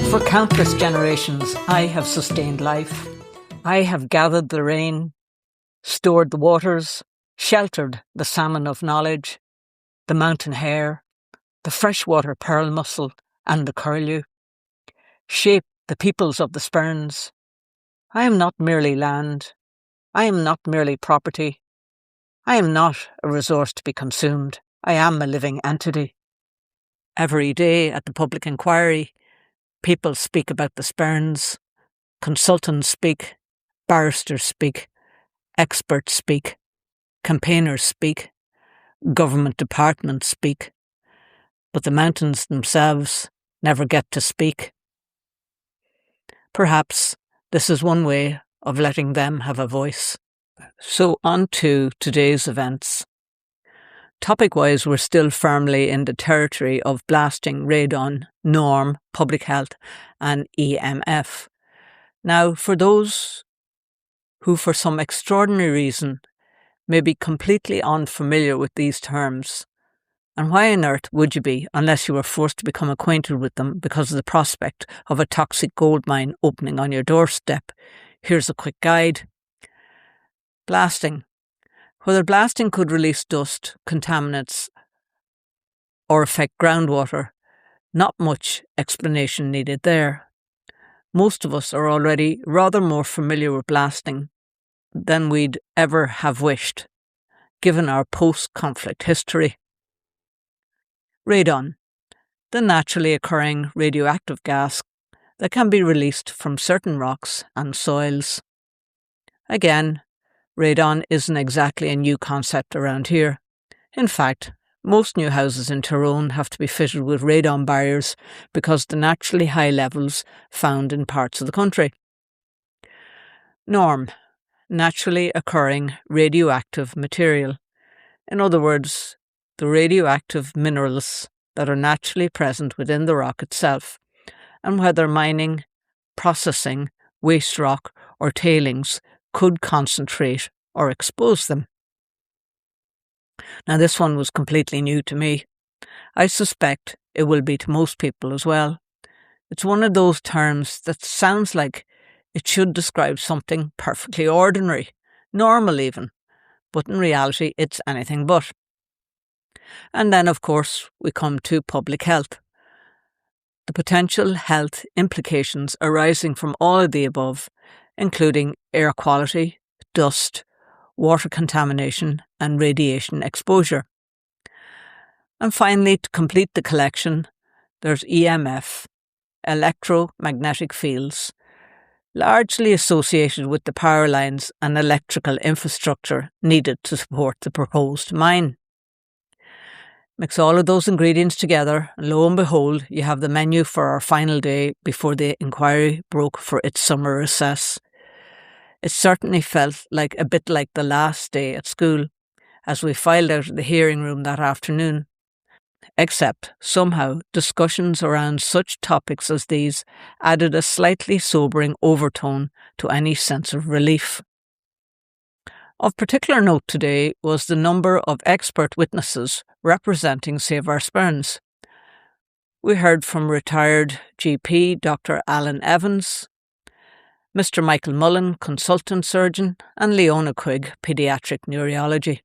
For countless generations, I have sustained life. I have gathered the rain, stored the waters, sheltered the salmon of knowledge, the mountain hare, the freshwater pearl mussel and the curlew, shaped the peoples of the sperns. I am not merely land. I am not merely property. I am not a resource to be consumed. I am a living entity. Every day at the Public Inquiry, people speak about the sperns, consultants speak, barristers speak, experts speak, campaigners speak, government departments speak, but the mountains themselves never get to speak. Perhaps this is one way of letting them have a voice. So on to today's events. Topic-wise, we're still firmly in the territory of blasting, radon, norm, public health and EMF. Now, for those who for some extraordinary reason may be completely unfamiliar with these terms, and why on earth would you be unless you were forced to become acquainted with them because of the prospect of a toxic gold mine opening on your doorstep? Here's a quick guide. Blasting. Whether blasting could release dust, contaminants, or affect groundwater, not much explanation needed there. Most of us are already rather more familiar with blasting than we'd ever have wished, given our post-conflict history. Radon, the naturally occurring radioactive gas that can be released from certain rocks and soils. Again, radon isn't exactly a new concept around here. In fact, most new houses in Tyrone have to be fitted with radon barriers because of the naturally high levels found in parts of the country. Norm, naturally occurring radioactive material. In other words, the radioactive minerals that are naturally present within the rock itself, and whether mining, processing, waste rock or tailings could concentrate or expose them. Now, this one was completely new to me. I suspect it will be to most people as well. It's one of those terms that sounds like it should describe something perfectly ordinary, normal even, but in reality it's anything but. And then, of course, we come to public health. The potential health implications arising from all of the above, including air quality, dust, water contamination and radiation exposure. And finally, to complete the collection, there's EMF, electromagnetic fields, largely associated with the power lines and electrical infrastructure needed to support the proposed mine. Mix all of those ingredients together, and lo and behold, you have the menu for our final day before the inquiry broke for its summer recess. It certainly felt like a bit like the last day at school, as we filed out of the hearing room that afternoon. Except, somehow, discussions around such topics as these added a slightly sobering overtone to any sense of relief. Of particular note today was the number of expert witnesses representing Save Our Sperns. We heard from retired GP Dr. Alan Evans, Mr. Michael Mullen, consultant surgeon, and Leona Quigg, paediatric neurology.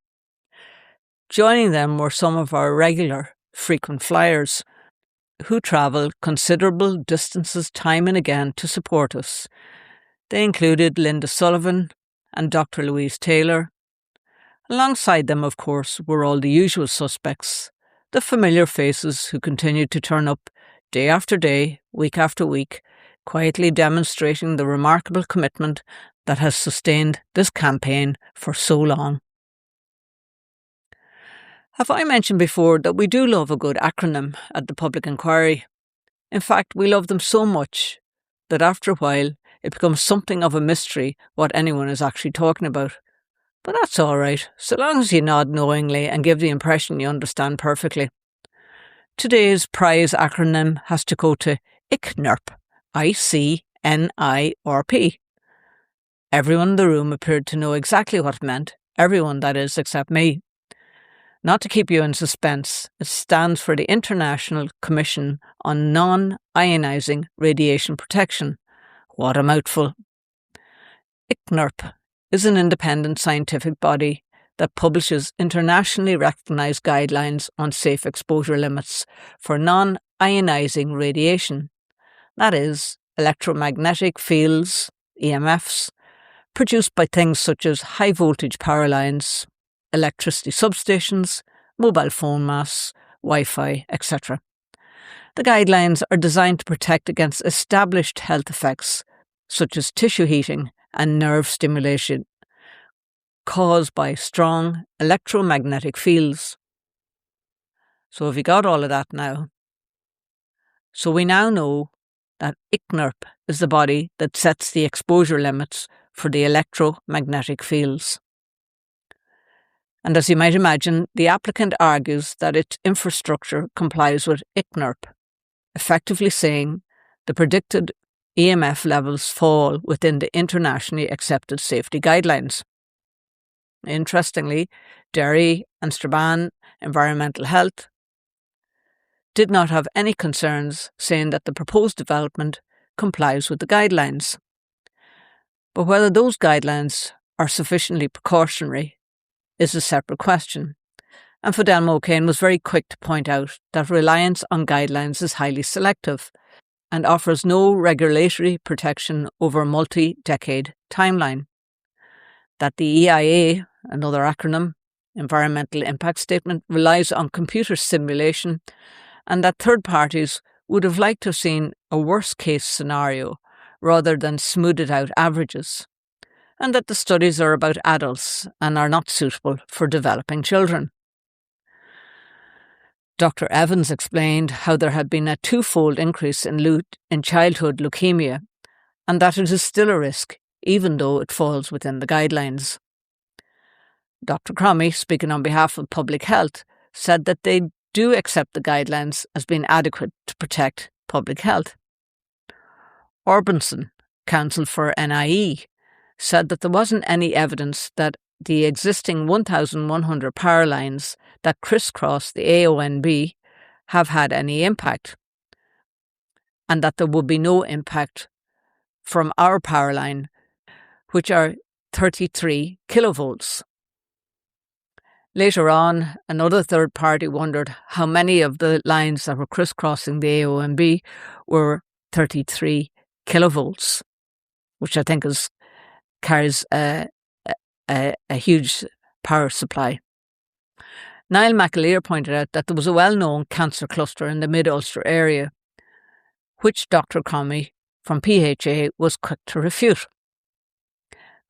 Joining them were some of our regular, frequent flyers who travel considerable distances time and again to support us. They included Linda Sullivan and Dr. Louise Taylor. Alongside them, of course, were all the usual suspects, the familiar faces who continued to turn up day after day, week after week, quietly demonstrating the remarkable commitment that has sustained this campaign for so long. Have I mentioned before that we do love a good acronym at the Public Inquiry? In fact, we love them so much that after a while it becomes something of a mystery what anyone is actually talking about. But that's all right, so long as you nod knowingly and give the impression you understand perfectly. Today's prize acronym has to go to ICNIRP, ICNIRP. Everyone in the room appeared to know exactly what it meant, everyone that is except me. Not to keep you in suspense, it stands for the International Commission on Non-Ionizing Radiation Protection. What a mouthful. ICNIRP is an independent scientific body that publishes internationally recognised guidelines on safe exposure limits for non-ionizing radiation. That is, electromagnetic fields, EMFs, produced by things such as high voltage power lines, electricity substations, mobile phone masts, Wi-Fi, etc. The guidelines are designed to protect against established health effects such as tissue heating and nerve stimulation caused by strong electromagnetic fields. So have you got all of that now? So we now know that ICNIRP is the body that sets the exposure limits for the electromagnetic fields. And as you might imagine, the applicant argues that its infrastructure complies with ICNIRP, effectively saying the predicted EMF levels fall within the internationally accepted safety guidelines. Interestingly, Derry and Strabane Environmental Health did not have any concerns, saying that the proposed development complies with the guidelines. But whether those guidelines are sufficiently precautionary is a separate question, and Fidelma O'Kane was very quick to point out that reliance on guidelines is highly selective and offers no regulatory protection over a multi-decade timeline. That the EIA, another acronym, Environmental Impact Statement, relies on computer simulation, and that third parties would have liked to have seen a worst-case scenario rather than smoothed out averages, and that the studies are about adults and are not suitable for developing children. Dr. Evans explained how there had been a twofold increase in childhood leukemia, and that it is still a risk, even though it falls within the guidelines. Dr. Cromie, speaking on behalf of Public Health, said that they do accept the guidelines as being adequate to protect public health. Orbison, counsel for NIE, said that there wasn't any evidence that the existing 1,100 power lines that crisscross the AONB have had any impact, and that there would be no impact from our power line, which are 33 kilovolts. Later on, another third party wondered how many of the lines that were crisscrossing the AONB were 33 kilovolts, which I think carries a huge power supply. Niall McAleer pointed out that there was a well-known cancer cluster in the Mid-Ulster area, which Dr. Cromie from PHA was quick to refute.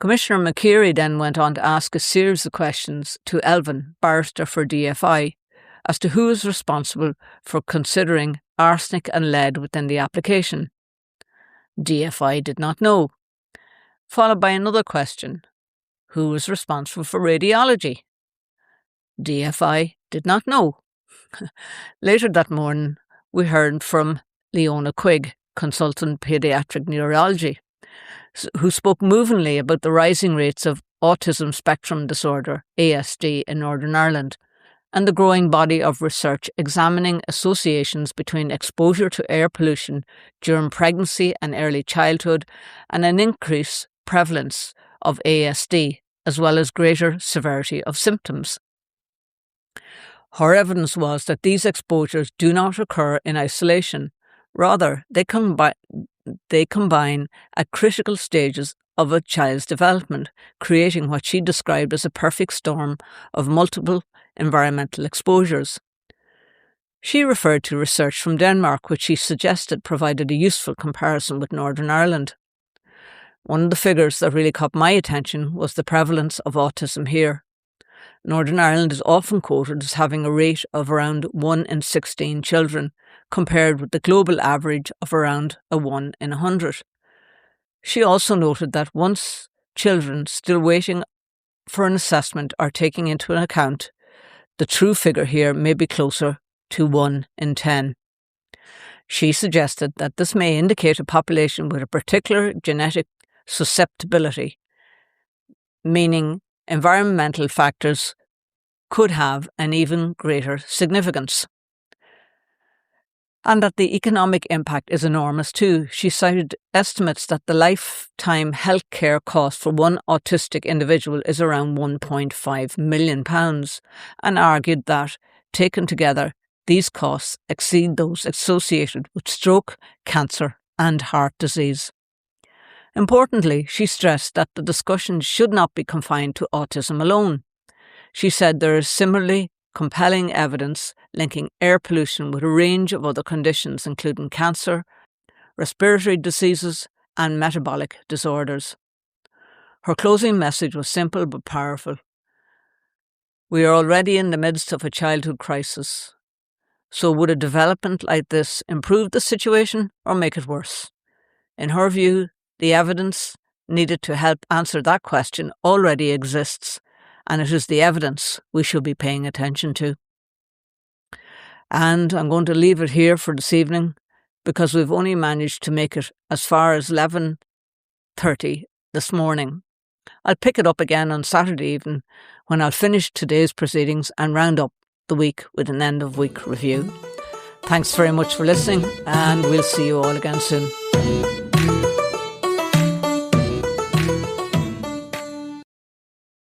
Commissioner McCreary then went on to ask a series of questions to Elvin, barrister for DFI, as to who is responsible for considering arsenic and lead within the application. DFI did not know. Followed by another question: who was responsible for radiology? DFI did not know. Later that morning, we heard from Leona Quigg, consultant paediatric neurology, who spoke movingly about the rising rates of Autism Spectrum Disorder, ASD, in Northern Ireland, and the growing body of research examining associations between exposure to air pollution during pregnancy and early childhood and an increased prevalence of ASD, as well as greater severity of symptoms. Her evidence was that these exposures do not occur in isolation. Rather, they combine at critical stages of a child's development, creating what she described as a perfect storm of multiple environmental exposures. She referred to research from Denmark, which she suggested provided a useful comparison with Northern Ireland. One of the figures that really caught my attention was the prevalence of autism here. Northern Ireland is often quoted as having a rate of around 1 in 16 children, compared with the global average of around 1 in 100. She also noted that once children still waiting for an assessment are taken into account, the true figure here may be closer to 1 in 10. She suggested that this may indicate a population with a particular genetic susceptibility, meaning environmental factors could have an even greater significance. And that the economic impact is enormous too. She cited estimates that the lifetime healthcare cost for one autistic individual is around £1.5 million, and argued that, taken together, these costs exceed those associated with stroke, cancer and heart disease. Importantly, she stressed that the discussion should not be confined to autism alone. She said there is similarly compelling evidence linking air pollution with a range of other conditions, including cancer, respiratory diseases, and metabolic disorders. Her closing message was simple but powerful. We are already in the midst of a childhood crisis. So would a development like this improve the situation or make it worse? In her view, the evidence needed to help answer that question already exists, and it is the evidence we should be paying attention to. And I'm going to leave it here for this evening because we've only managed to make it as far as 11:30 this morning. I'll pick it up again on Saturday evening when I'll finish today's proceedings and round up the week with an end-of-week review. Thanks very much for listening, and we'll see you all again soon.